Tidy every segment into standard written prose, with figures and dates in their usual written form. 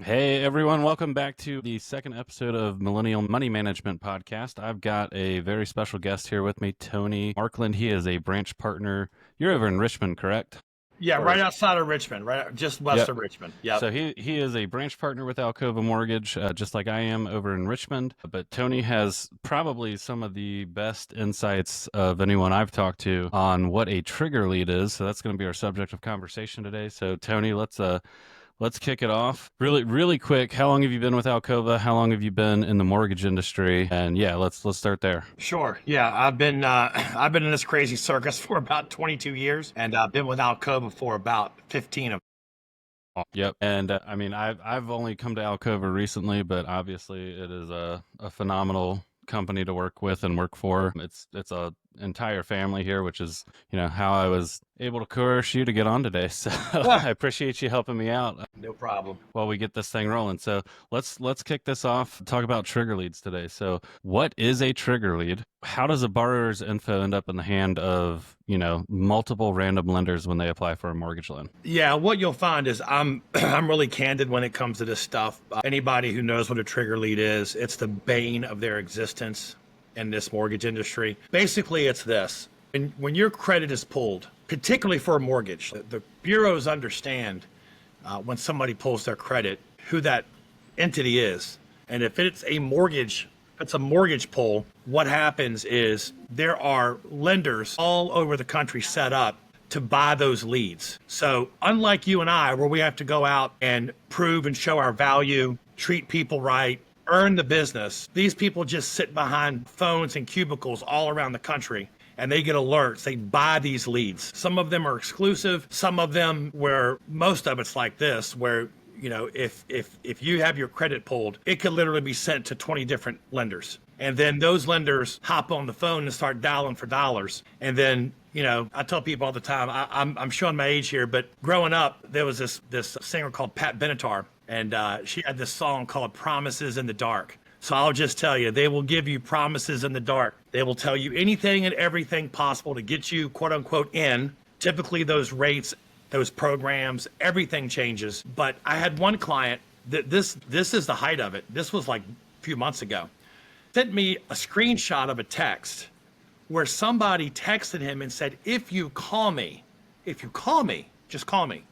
Hey everyone, welcome back to the second episode of Millennial Money Management Podcast. I've got a very special guest here with me, Tony Marklin. He is a branch partner. You're over in Richmond, correct? Yeah, Or right outside of Richmond, right just west Yep. of Richmond. Yep. So he is a branch partner with Alcova Mortgage, just like I am over in Richmond. But Tony has probably some of the best insights of anyone I've talked to on what a trigger lead is. So that's going to be our subject of conversation today. So Tony, let's kick it off. Really quick. How long have you been with Alcova? How long have you been in the mortgage industry? And yeah, let's start there. Sure. Yeah, I've been in this crazy circus for about 22 years, and I've been with Alcova for about 15 of. Yep. And I mean, I've only come to Alcova recently, but obviously it is a phenomenal company to work with and work for. It's a entire family here, which is, how I was able to coerce you to get on today. So I appreciate you helping me out No problem. while we get this thing rolling. So let's kick this off. Talk about trigger leads today. So what is a trigger lead? How does a borrower's info end up in the hand of, multiple random lenders when they apply for a mortgage loan? Yeah, what you'll find is I'm I'm really candid when it comes to this stuff. Anybody who knows what a trigger lead is, it's the bane of their existence in this mortgage industry. Basically, it's this. When your credit is pulled, particularly for a mortgage, the bureaus understand when somebody pulls their credit, who that entity is. And if it's a mortgage pull, what happens is there are lenders all over the country set up to buy those leads. So unlike you and I, where we have to go out and prove and show our value, treat people right, earn the business, these people just sit behind phones and cubicles all around the country, and they get alerts. They buy these leads. Some of them are exclusive. Some of them, where most of it's like this, where if you have your credit pulled, it could literally be sent to 20 different lenders. And then those lenders hop on the phone and start dialing for dollars. And then, I tell people all the time, I'm showing my age here, but growing up, there was this singer called Pat Benatar, and she had this song called Promises in the Dark. So I'll just tell you, they will give you promises in the dark. They will tell you anything and everything possible to get you, quote unquote, in. Typically those rates, those programs, everything changes. But I had one client that this is the height of it. This was like a few months ago. Sent me a screenshot of a text where somebody texted him and said, if you call me, just call me,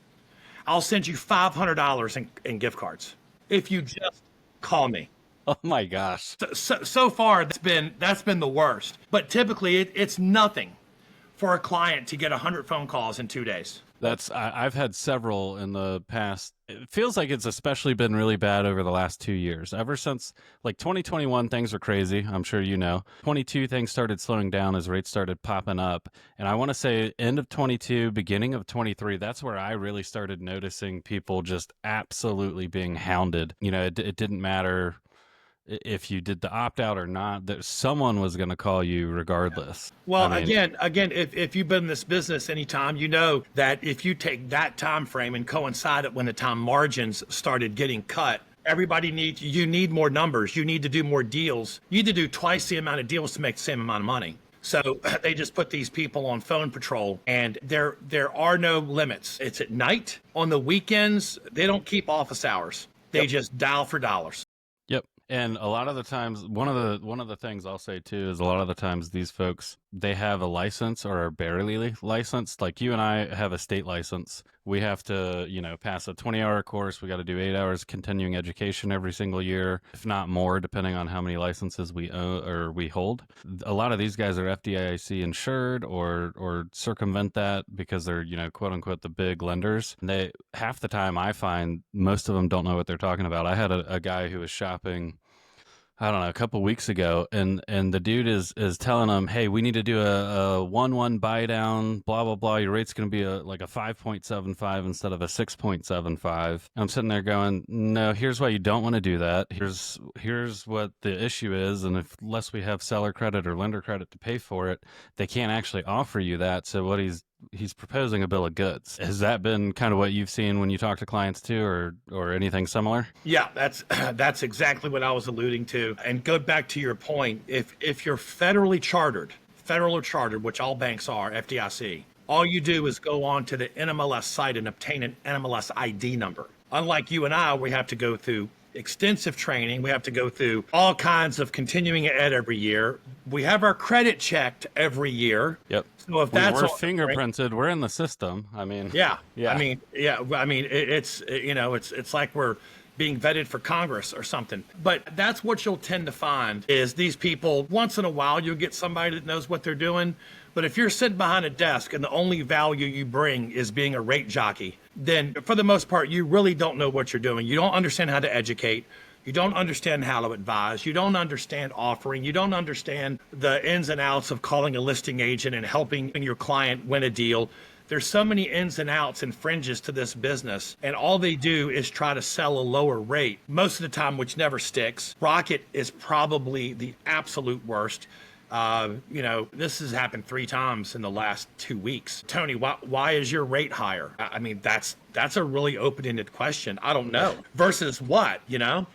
I'll send you $500 in gift cards. If you just call me. Oh my gosh. So far, that's been the worst. But typically, it's nothing for a client to get 100 phone calls in 2 days. I've had several in the past. It feels like it's especially been really bad over the last 2 years. Ever since like 2021, things were crazy. I'm sure you know. 22, things started slowing down as rates started popping up. And I want to say end of 22, beginning of 23, that's where I really started noticing people just absolutely being hounded. It didn't matter if you did the opt out or not, that someone was going to call you regardless. Well, I mean, again, if you've been in this business any time, you know that if you take that time frame and coincide it when the time margins started getting cut, you need more numbers. You need to do more deals. You need to do twice the amount of deals to make the same amount of money. So they just put these people on phone patrol, and there are no limits. It's at night. On the weekends, they don't keep office hours. They just dial for dollars. Yep. And a lot of the times, one of the things I'll say too is a lot of the times these folks, they have a license or are barely licensed. Like you and I have a state license. We have to, pass a 20-hour course. We got to do 8 hours continuing education every single year, if not more, depending on how many licenses we own or we hold. A lot of these guys are FDIC insured or circumvent that because they're, quote unquote, the big lenders. And half the time I find most of them don't know what they're talking about. I had a guy who was shopping, I don't know, a couple weeks ago, and the dude is telling them, hey, we need to do a 1-1 buy down, blah, blah, blah. Your rate's going to be like a 5.75 instead of a 6.75. I'm sitting there going, no, here's why you don't want to do that. Here's what the issue is. And unless we have seller credit or lender credit to pay for it, they can't actually offer you that. So what he's proposing a bill of goods. Has that been kind of what you've seen when you talk to clients too, or anything similar? Yeah, that's exactly what I was alluding to. And go back to your point, if you're federal or chartered, which all banks are, FDIC, all you do is go on to the NMLS site and obtain an NMLS ID number. Unlike you and I, we have to go through extensive training. We have to go through all kinds of continuing ed every year. We have our credit checked every year. Yep. So if that's we're all, fingerprinted, we're in the system. I mean, yeah. yeah. I mean, it's like we're being vetted for Congress or something. But that's what you'll tend to find is these people, once in a while, you'll get somebody that knows what they're doing. But if you're sitting behind a desk and the only value you bring is being a rate jockey, then for the most part, you really don't know what you're doing. You don't understand how to educate. You don't understand how to advise. You don't understand offering. You don't understand the ins and outs of calling a listing agent and helping your client win a deal. There's so many ins and outs and fringes to this business, and all they do is try to sell a lower rate most of the time, which never sticks. Rocket is probably the absolute worst. This has happened 3 times in the last 2 weeks. Tony, why is your rate higher? I mean, that's a really open-ended question. I don't know. Versus what, Yeah.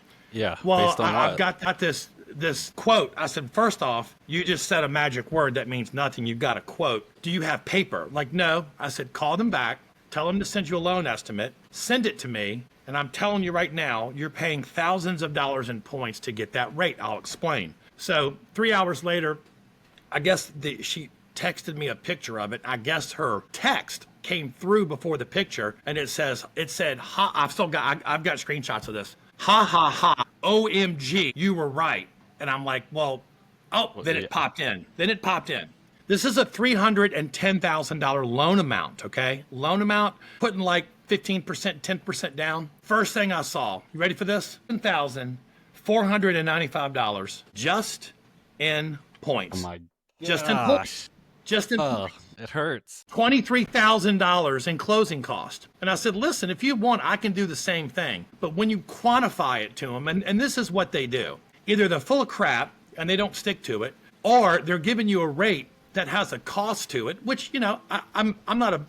Well, based on I've what? got this quote. I said, first off, you just said a magic word that means nothing. You've got a quote. Do you have paper? Like, no. I said, call them back. Tell them to send you a loan estimate. Send it to me. And I'm telling you right now, you're paying thousands of dollars in points to get that rate. I'll explain. So 3 hours later, I guess she texted me a picture of it. I guess her text came through before the picture, and it said, ha, I've got screenshots of this. Ha, ha, ha, OMG, you were right. And I'm like, then it popped in. This is a $310,000 loan amount, okay? Loan amount, putting like 15%, 10% down. First thing I saw, you ready for this? $10,495 just in points. Oh my Just in points. Just in points. It hurts. $23,000 in closing cost. And I said, listen, if you want, I can do the same thing. But when you quantify it to them, and this is what they do. Either they're full of crap and they don't stick to it, or they're giving you a rate that has a cost to it, which, I'm not a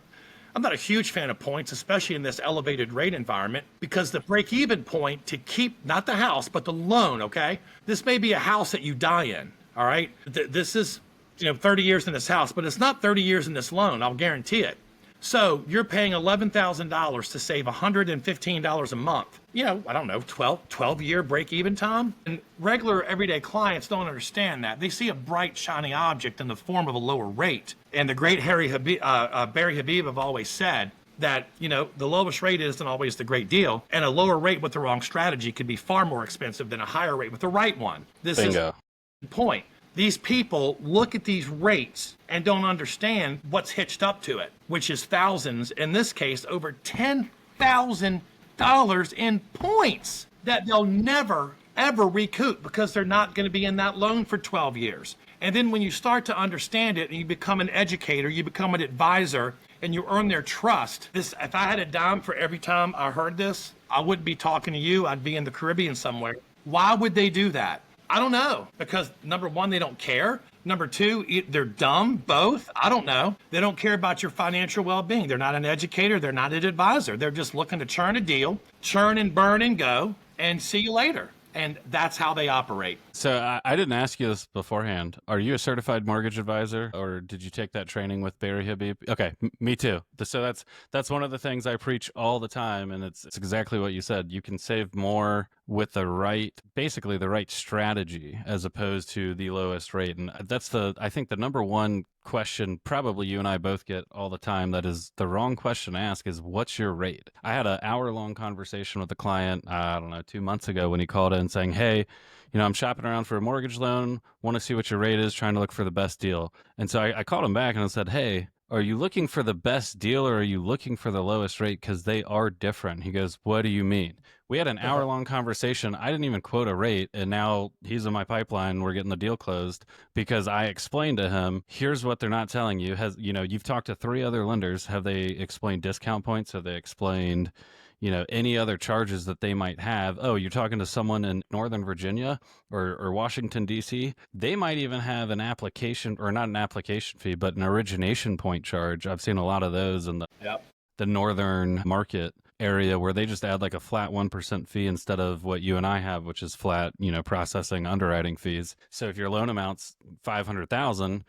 huge fan of points, especially in this elevated rate environment, because the break-even point to keep, not the house, but the loan, okay? This may be a house that you die in, all right? This is 30 years in this house, but it's not 30 years in this loan, I'll guarantee it. So you're paying $11,000 to save $115 a month. I don't know, 12-year break-even time? And regular everyday clients don't understand that. They see a bright, shiny object in the form of a lower rate. And the great Barry Habib have always said that, the lowest rate isn't always the great deal. And a lower rate with the wrong strategy could be far more expensive than a higher rate with the right one. This Bingo. is the point. These people look at these rates and don't understand what's hitched up to it, which is thousands, in this case, over $10,000 in points that they'll never, ever recoup because they're not going to be in that loan for 12 years. And then when you start to understand it and you become an educator, you become an advisor, and you earn their trust. If I had a dime for every time I heard this, I wouldn't be talking to you. I'd be in the Caribbean somewhere. Why would they do that? I don't know, because number one, they don't care. Number two, they're dumb, both. I don't know. They don't care about your financial well-being. They're not an educator. They're not an advisor. They're just looking to churn a deal, churn and burn and go, and see you later. And that's how they operate. So I didn't ask you this beforehand. Are you a certified mortgage advisor, or did you take that training with Barry Habib? Okay, me too. So that's one of the things I preach all the time, and it's exactly what you said. You can save more with basically the right strategy as opposed to the lowest rate. And that's I think the number one question probably you and I both get all the time that is the wrong question to ask is, what's your rate? I had an hour-long conversation with a client, 2 months ago, when he called in saying, hey, I'm shopping around for a mortgage loan, want to see what your rate is, trying to look for the best deal. And so I called him back and I said, hey, are you looking for the best deal or are you looking for the lowest rate? Because they are different. He goes, what do you mean? We had an hour-long conversation. I didn't even quote a rate, and now he's in my pipeline. We're getting the deal closed because I explained to him, here's what they're not telling you. You've talked to 3 other lenders. Have they explained discount points? Have they explained, any other charges that they might have? Oh, you're talking to someone in Northern Virginia or Washington, D.C. They might even have an application, or not an application fee, but an origination point charge. I've seen a lot of those in the northern market area where they just add like a flat 1% fee instead of what you and I have, which is flat, processing underwriting fees. So if your loan amount's $500,000,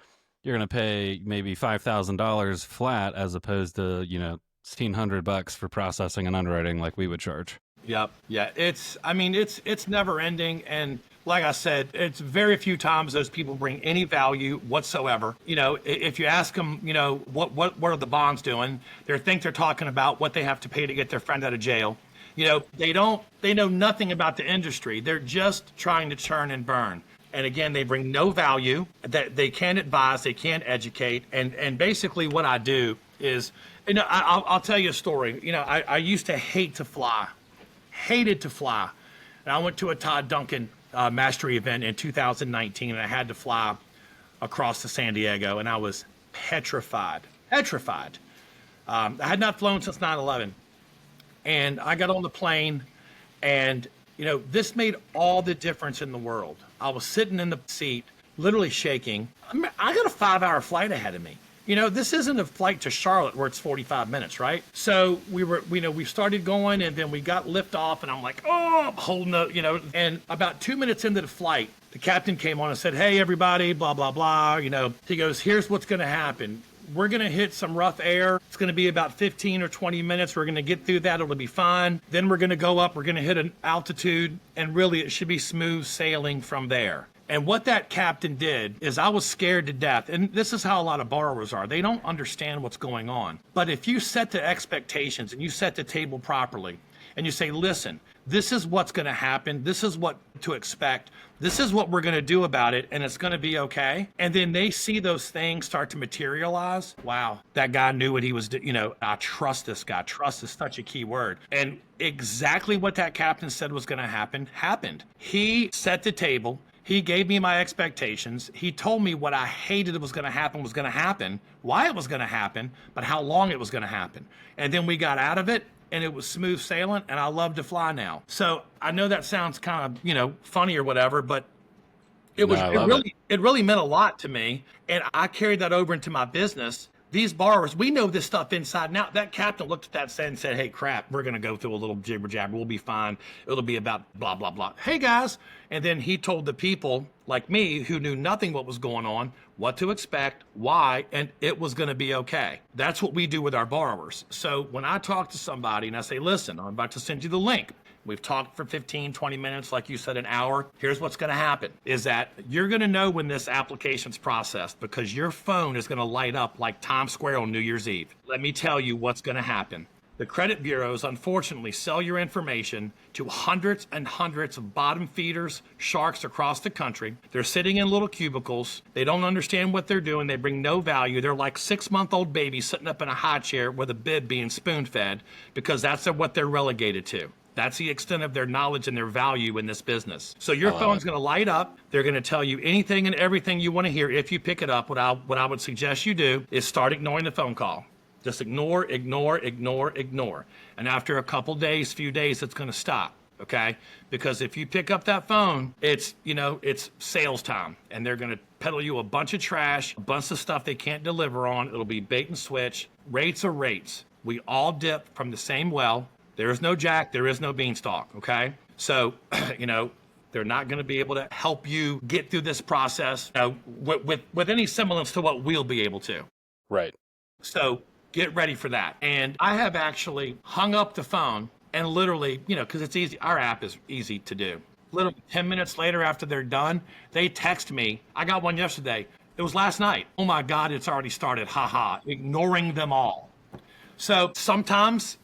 you're going to pay maybe $5,000 flat as opposed to, $1,600 for processing and underwriting like we would charge. Yep. Yeah. It's never ending. And like I said, it's very few times those people bring any value whatsoever. If you ask them, what are the bonds doing? They think they're talking about what they have to pay to get their friend out of jail. They know nothing about the industry. They're just trying to churn and burn. And again, they bring no value, that they can't advise, they can't educate. And basically what I do is, I'll tell you a story. I used to hated to fly. And I went to a Todd Duncan mastery event in 2019, and I had to fly across to San Diego, and I was petrified. I had not flown since 9/11. And I got on the plane, and this made all the difference in the world. I was sitting in the seat, literally shaking. I got a 5-hour flight ahead of me. This isn't a flight to Charlotte where it's 45 minutes, right? So we started going, and then we got lift off, and I'm like, I'm holding and about 2 minutes into the flight, the captain came on and said, "Hey, everybody, blah, blah, blah." He goes, "Here's what's going to happen. We're going to hit some rough air. It's going to be about 15 or 20 minutes. We're going to get through that. It'll be fine. Then we're going to go up. We're going to hit an altitude, and really it should be smooth sailing from there." And what that captain did is, I was scared to death. And this is how a lot of borrowers are. They don't understand what's going on. But if you set the expectations and you set the table properly, and you say, "Listen, this is what's going to happen. This is what to expect. This is what we're going to do about it, and it's going to be okay." And then they see those things start to materialize. Wow, that guy knew what he was doing. I trust this guy. Trust is such a key word. And exactly what that captain said was going to happen, happened. He set the table. He gave me my expectations. He told me what I hated was going to happen, why it was going to happen, but how long it was going to happen. And then we got out of it, and it was smooth sailing, and I love to fly now. So I know that sounds kind of, funny or whatever, but it really meant a lot to me. And I carried that over into my business. These borrowers, we know this stuff inside and out. That captain looked at that and said, "Hey, crap, we're going to go through a little jibber jabber. We'll be fine. It'll be about blah, blah, blah. Hey, guys." And then he told the people like me who knew nothing what was going on, what to expect, why, and it was going to be okay. That's what we do with our borrowers. So when I talk to somebody and I say, "Listen, I'm about to send you the link. We've talked for 15, 20 minutes, like you said, an hour. Here's what's going to happen is that you're going to know when this application's processed, because your phone is going to light up like Times Square on New Year's Eve. Let me tell you what's going to happen. The credit bureaus, unfortunately, sell your information to hundreds and hundreds of bottom feeders, sharks across the country. They're sitting in little cubicles. They don't understand what they're doing. They bring no value. They're like 6-month-old babies sitting up in a high chair with a bib being spoon-fed, because that's what they're relegated to. That's the extent of their knowledge and their value in this business. So your phone's going to light up. They're going to tell you anything and everything you want to hear. If you pick it up, what I would suggest you do is start ignoring the phone call. Just ignore. And after a couple days, few days, it's going to stop. Okay? Because if you pick up that phone, it's sales time, and they're going to peddle you a bunch of trash, a bunch of stuff they can't deliver on. It'll be bait and switch. Rates are rates. We all dip from the same well. There is no Jack, there is no Beanstalk, okay? So, they're not going to be able to help you get through this process with any semblance to what we'll be able to. Right. So get ready for that. And I have actually hung up the phone and literally, because it's easy, our app is easy to do. Literally 10 minutes later after they're done, they text me. I got one yesterday. It was last night. "Oh my God, it's already started. Ha, ignoring them all." So sometimes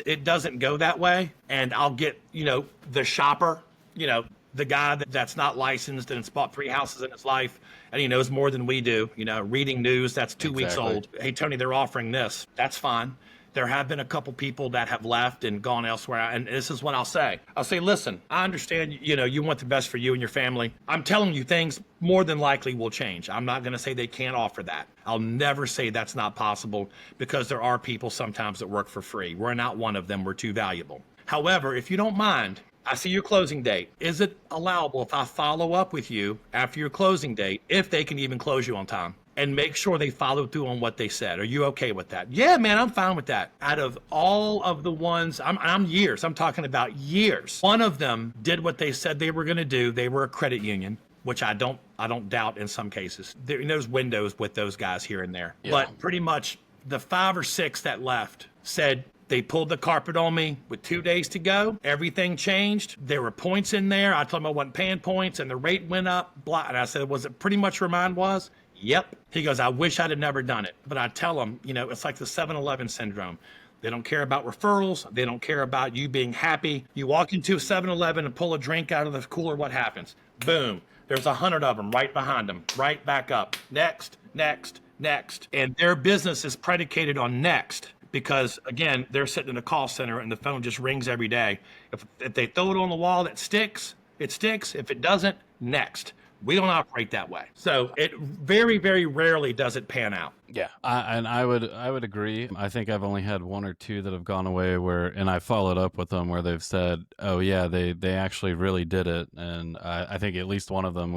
it doesn't go that way, and I'll get, the shopper, the guy that's not licensed and has bought 3 houses in his life, and he knows more than we do, reading news that's 2 weeks old. "Hey, Tony, they're offering this." That's fine. There have been a couple people that have left and gone elsewhere, and this is what I'll say. I'll say, "Listen, I understand, you want the best for you and your family. I'm telling you, things more than likely will change. I'm not going to say they can't offer that. I'll never say that's not possible, because there are people sometimes that work for free. We're not one of them. We're too valuable. However, if you don't mind, I see your closing date. Is it allowable if I follow up with you after your closing date, if they can even close you on time? And make sure they follow through on what they said. Are you okay with that?" "Yeah, man, I'm fine with that." Out of all of the ones, I'm talking about years. One of them did what they said they were going to do. They were a credit union, which I don't doubt in some cases. There's windows with those guys here and there. Yeah. But pretty much the 5 or 6 that left said they pulled the carpet on me with 2 days to go. Everything changed. There were points in there. I told him I wasn't paying points and the rate went up. Blah. And I said, was it pretty much where mine was? Yep. He goes, I wish I'd have never done it. But I tell him, it's like the 7-Eleven syndrome. They don't care about referrals. They don't care about you being happy. You walk into a 7-Eleven and pull a drink out of the cooler, what happens? Boom. There's 100 of them right behind them, right back up. Next, next, next. And their business is predicated on next because, again, they're sitting in a call center and the phone just rings every day. If they throw it on the wall that sticks, it sticks. If it doesn't, next. We don't operate that way. So it very, very rarely does it pan out. Yeah, I would agree. I think I've only had 1 or 2 that have gone away and I followed up with them where they've said, oh yeah, they actually really did it. And I think at least one of them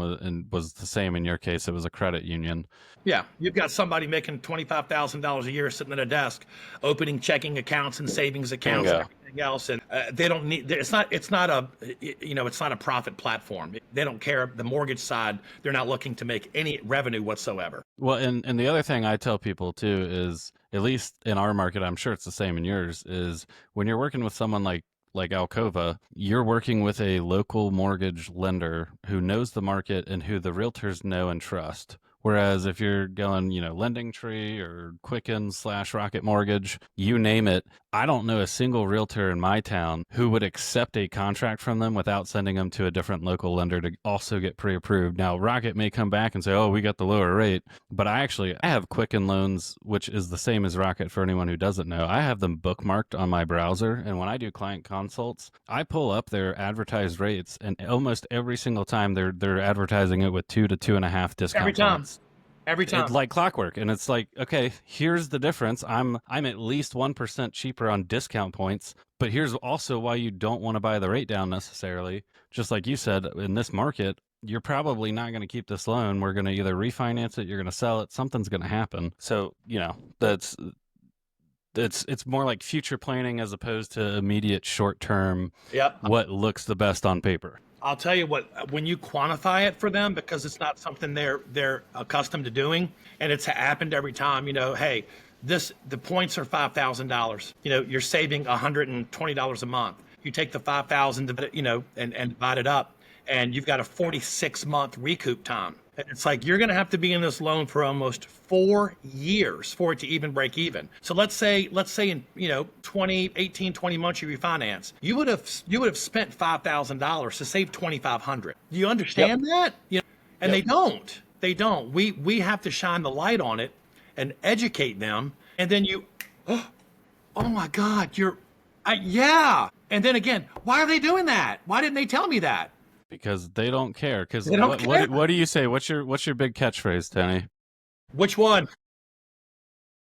was the same in your case. It was a credit union. Yeah, you've got somebody making $25,000 a year sitting at a desk, opening checking accounts and savings accounts and everything else, and they don't need. It's not a profit platform. They don't care. The mortgage side, they're not looking to make any revenue whatsoever. Well, and the other thing I tell people too is, at least in our market, I'm sure it's the same in yours, is when you're working with someone like Alcova, you're working with a local mortgage lender who knows the market and who the realtors know and trust. Whereas if you're going, Lending Tree or Quicken / Rocket Mortgage, you name it, I don't know a single realtor in my town who would accept a contract from them without sending them to a different local lender to also get pre-approved. Now, Rocket may come back and say, oh, we got the lower rate, but I have Quicken loans, which is the same as Rocket for anyone who doesn't know. I have them bookmarked on my browser, and when I do client consults, I pull up their advertised rates, and almost every single time they're advertising it with 2 to 2.5 discount every time. points. Every time. It's like clockwork. And it's like, okay, here's the difference. I'm at least 1% cheaper on discount points, but here's also why you don't want to buy the rate down necessarily. Just like you said, in this market, you're probably not going to keep this loan. We're going to either refinance it, you're going to sell it, something's going to happen. So, it's more like future planning as opposed to immediate short term, what looks the best on paper. I'll tell you what, when you quantify it for them, because it's not something they're accustomed to doing, and it's happened every time, hey, the points are $5,000. You're saving $120 a month. You take the $5,000, and divide it up, and you've got a 46-month recoup time. It's like you're going to have to be in this loan for almost 4 years for it to even break even. So let's say in 18, 20 months you refinance, you would have spent $5,000 to save $2,500. Do you understand that? And they don't. We have to shine the light on it and educate them. And then oh my God, yeah. And then again, why are they doing that? Why didn't they tell me that? Because they don't care. Because what do you say? What's your big catchphrase, Tony? Which one?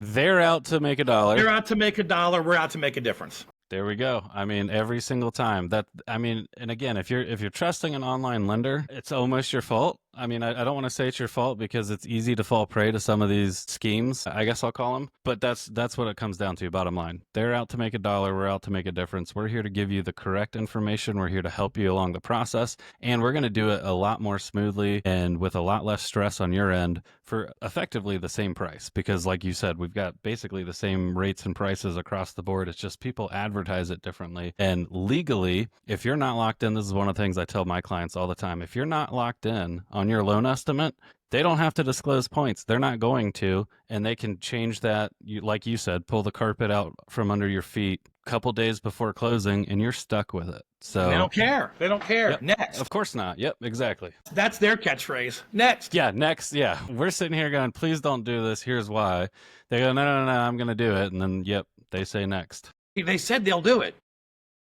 They're out to make $1. They're out to make $1. We're out to make a difference. There we go. I mean, every single time and again, if you're trusting an online lender, it's almost your fault. I mean, I don't want to say it's your fault because it's easy to fall prey to some of these schemes, I guess I'll call them. But that's what it comes down to, bottom line. They're out to make $1. We're out to make a difference. We're here to give you the correct information. We're here to help you along the process. And we're going to do it a lot more smoothly and with a lot less stress on your end for effectively the same price. Because like you said, we've got basically the same rates and prices across the board. It's just people advertise it differently. And legally, if you're not locked in, this is one of the things I tell my clients all the time. If you're not locked in on your loan estimate, they don't have to disclose points. They're not going to, and they can change that. Like you said, pull the carpet out from under your feet a couple days before closing, and you're stuck with it. So they don't care. They don't care. Yep. Next. Of course not. Yep, exactly. That's their catchphrase. Next. Yeah, next. Yeah. We're sitting here going, please don't do this. Here's why. They go, no, I'm going to do it. And then, yep, they say next. They said they'll do it.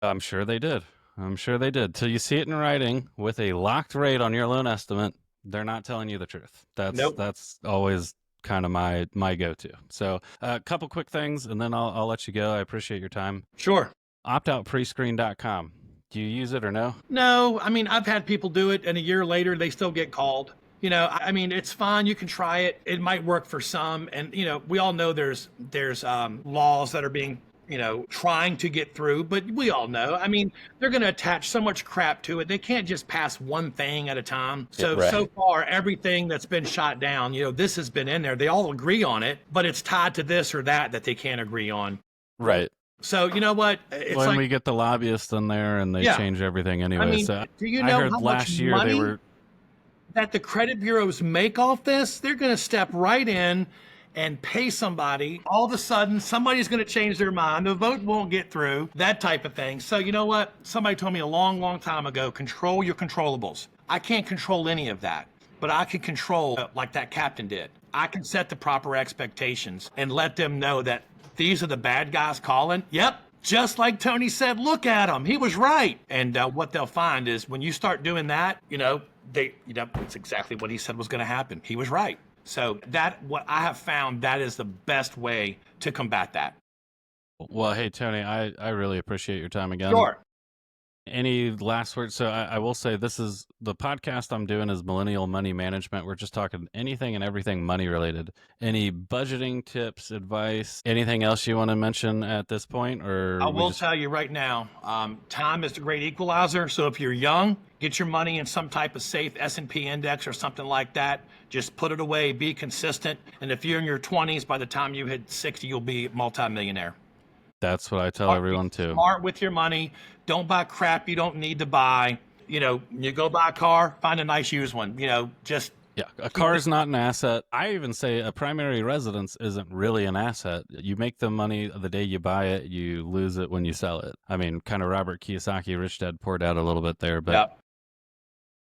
I'm sure they did. Till you see it in writing with a locked rate on your loan estimate, they're not telling you the truth. That's always kind of my go-to. So a couple quick things, and then I'll let you go. I appreciate your time. Sure. Optoutprescreen.com. Do you use it or no? No. I mean, I've had people do it, and a year later, they still get called. I mean, it's fine. You can try it. It might work for some. And, we all know there's laws that are being trying to get through, but we all know, I mean, they're going to attach so much crap to it. They can't just pass one thing at a time. So far, everything that's been shot down, this has been in there. They all agree on it, but it's tied to this or that they can't agree on. Right. So you know what? It's when we get the lobbyists in there and they change everything anyway. I mean, so do you know I heard how last much year money they were that the credit bureaus make off this? They're going to step right in and pay somebody. All of a sudden, somebody's going to change their mind. The vote won't get through, that type of thing. So you know what? Somebody told me a long, long time ago, control your controllables. I can't control any of that, but I can control like that captain did. I can set the proper expectations and let them know that these are the bad guys calling. Yep. Just like Tony said, look at him. He was right. And what they'll find is when you start doing that, it's exactly what he said was going to happen. He was right. So what I have found, that is the best way to combat that. Well, hey, Tony, I really appreciate your time again. Sure. Any last words? So I will say this is the podcast I'm doing is Millennial Money Management. We're just talking anything and everything money related. Any budgeting tips, advice, anything else you want to mention at this point? Or I will tell you right now, time is the great equalizer. So if you're young, get your money in some type of safe S&P index or something like that. Just put it away, be consistent. And if you're in your 20s, by the time you hit 60, you'll be a multimillionaire. That's what I tell everyone too. Smart with your money. Don't buy crap you don't need to buy. You go buy a car, find a nice used one. A car is not an asset. I even say a primary residence isn't really an asset. You make the money the day you buy it, you lose it when you sell it. I mean, kind of Robert Kiyosaki, Rich Dad, Poor Dad a little bit there, but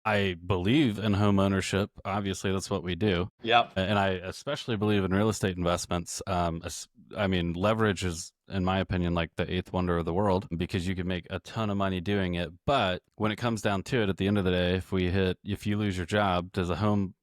I believe in home ownership. Obviously, that's what we do. Yep. And I especially believe in real estate investments. Leverage is, in my opinion, like the eighth wonder of the world because you can make a ton of money doing it. But when it comes down to it, at the end of the day, if you lose your job, does a home,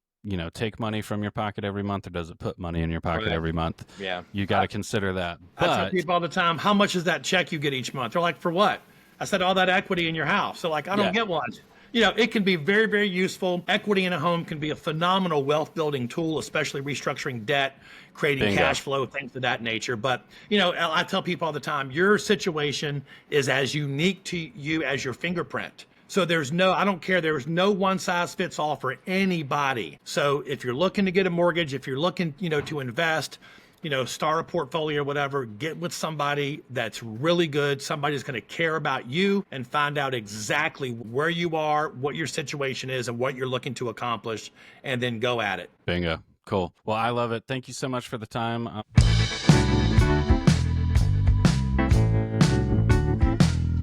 take money from your pocket every month or does it put money in your pocket every month? Yeah. You got to consider that. I tell people all the time, how much is that check you get each month? They're like, for what? I said, all that equity in your house. So I don't get one. It can be very, very useful. Equity in a home can be a phenomenal wealth building tool, especially restructuring debt, creating cash flow, things of that nature. But, I tell people all the time, your situation is as unique to you as your fingerprint. So I don't care. There's no one size fits all for anybody. So if you're looking to get a mortgage, if you're looking, to invest, start a portfolio or whatever, get with somebody that's really good, somebody that's going to care about you and find out exactly where you are, what your situation is, and what you're looking to accomplish, and then go at it. Bingo. Cool. Well, I love it. Thank you so much for the time.